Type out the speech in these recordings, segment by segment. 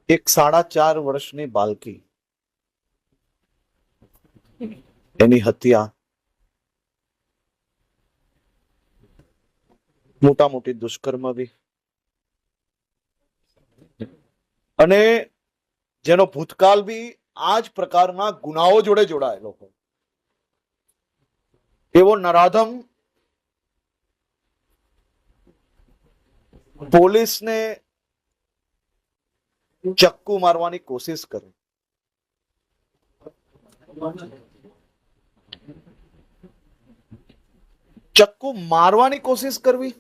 એક 4.5 વર્ષની બાળકી એની હત્યા મોટા મોટી દુષ્કર્મ બી અને જેનો ભૂતકાળ બી આ જ પ્રકારના ગુનાઓ જોડે જોડાયેલો હોય એવો નરાધમ પોલીસને ચક્કુ મારવાની કોશિશ કરે. ચક્કુ મારવાની કોશિશ કરવી,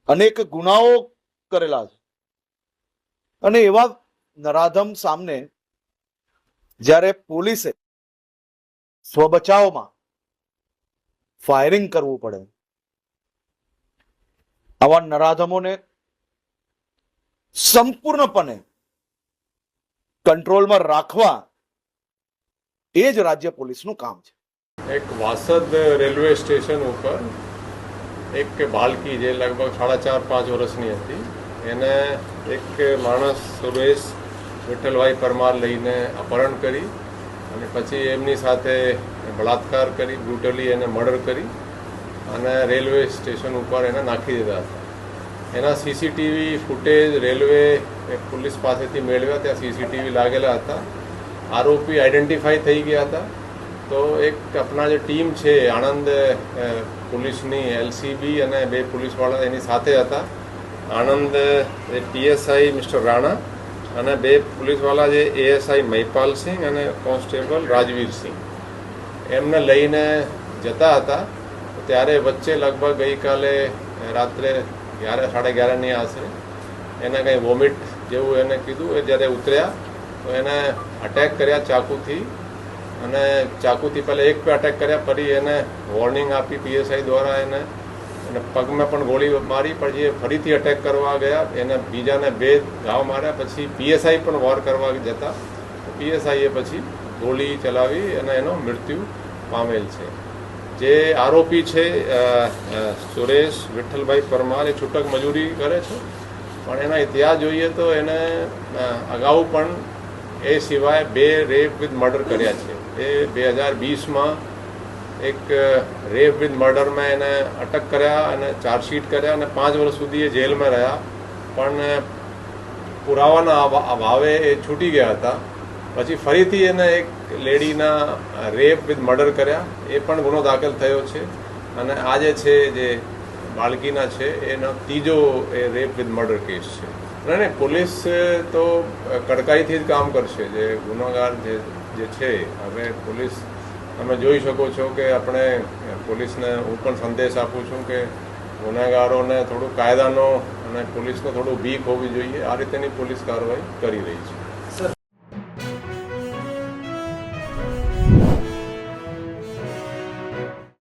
અનેક ગુનાઓ કરેલા છે અને એવા નરાધમ સામે જ્યારે પોલીસે સ્વબચાવમાં ફાયરિંગ કરવું પડે, આવા નરાધમોને સંપૂર્ણપણે કંટ્રોલમાં રાખવા એ જ રાજ્ય પોલીસનું કામ છે. એક વાસદ રેલવે સ્ટેશન ઉપર એક બાળકી જે લગભગ 4.5 વર્ષની હતી એને એક માણસ સુરેશ વિઠ્ઠલભાઈ પરમાર લઈને અપહરણ કરી અને પછી એમની સાથે બળાત્કાર કરી, બ્રુટલી એને મર્ડર કરી અને રેલવે સ્ટેશન ઉપર એને નાખી દીધા હતા. એના સીસીટીવી ફૂટેજ રેલવે પોલીસ પાસેથી મેળવ્યા. ત્યાં સીસીટીવી લાગેલા હતા. આરોપી આઈડેન્ટિફાઈ થઈ ગયા હતા. તો એક આપણા જે ટીમ છે આણંદ પોલીસની એલસીબી અને 2 પોલીસવાળા એની સાથે હતા. આણંદ પીએસઆઈ મિસ્ટર રાણા અને 2 પોલીસવાળા જે એએસઆઈ મહિપાલસિંહ અને કોન્સ્ટેબલ રાજવીરસિંહ એમને લઈને જતા હતા. ત્યારે વચ્ચે લગભગ ગઈકાલે રાત્રે 11-11:30ની આશરે એને કંઈ વોમિટ જેવું એને કીધું. એ જ્યારે ઉતર્યા તો એને અટેક કર્યા ચાકુથી અને ચાકુથી પહેલાં એક પે અટેક કર્યા, ફરી એને વોર્નિંગ આપી પીએસઆઈ દ્વારા એને પગમાં પણ ગોળી મારી. પછી એ ફરીથી અટેક કરવા ગયા, એને બીજાને 2 ઘાવ માર્યા. પછી પીએસઆઈ પણ વોર કરવા જતા પીએસઆઈએ પછી ગોળી ચલાવી અને એનો મૃત્યુ પામેલ છે. જે આરોપી છે સુરેશ વિઠ્ઠલભાઈ પરમાર એ છૂટક મજૂરી કરે છે, પણ એના ઇતિહાસ જોઈએ તો એને અગાઉ પણ એ સિવાય 2 રેપ વિથ મર્ડર કર્યા છે. એ 2020માં એક રેપ વિથ મર્ડરમાં એને અટક કર્યા અને ચાર્જશીટ કર્યા અને 5 વર્ષ સુધી એ જેલમાં રહ્યા, પણ પુરાવાના અભાવે એ છૂટી ગયા હતા. પછી ફરીથી એને એક લેડીના રેપ વિથ મર્ડર કર્યા, એ પણ ગુનો દાખલ થયો છે અને આ જે છે જે બાળકીના છે એનો 3જો એ રેપ વિથ મર્ડર કેસ છે. નહીં, પોલીસ તો કડકાઈથી જ કામ કરશે. જે ગુનેગાર જે છે, હવે પોલીસ તમે જોઈ શકો છો કે આપણે પોલીસને હું પણ સંદેશ આપું છું કે ગુનેગારોને થોડું કાયદાનો અને પોલીસને થોડું બીક હોવી જોઈએ. આ રીતેની પોલીસ કાર્યવાહી કરી રહી છે.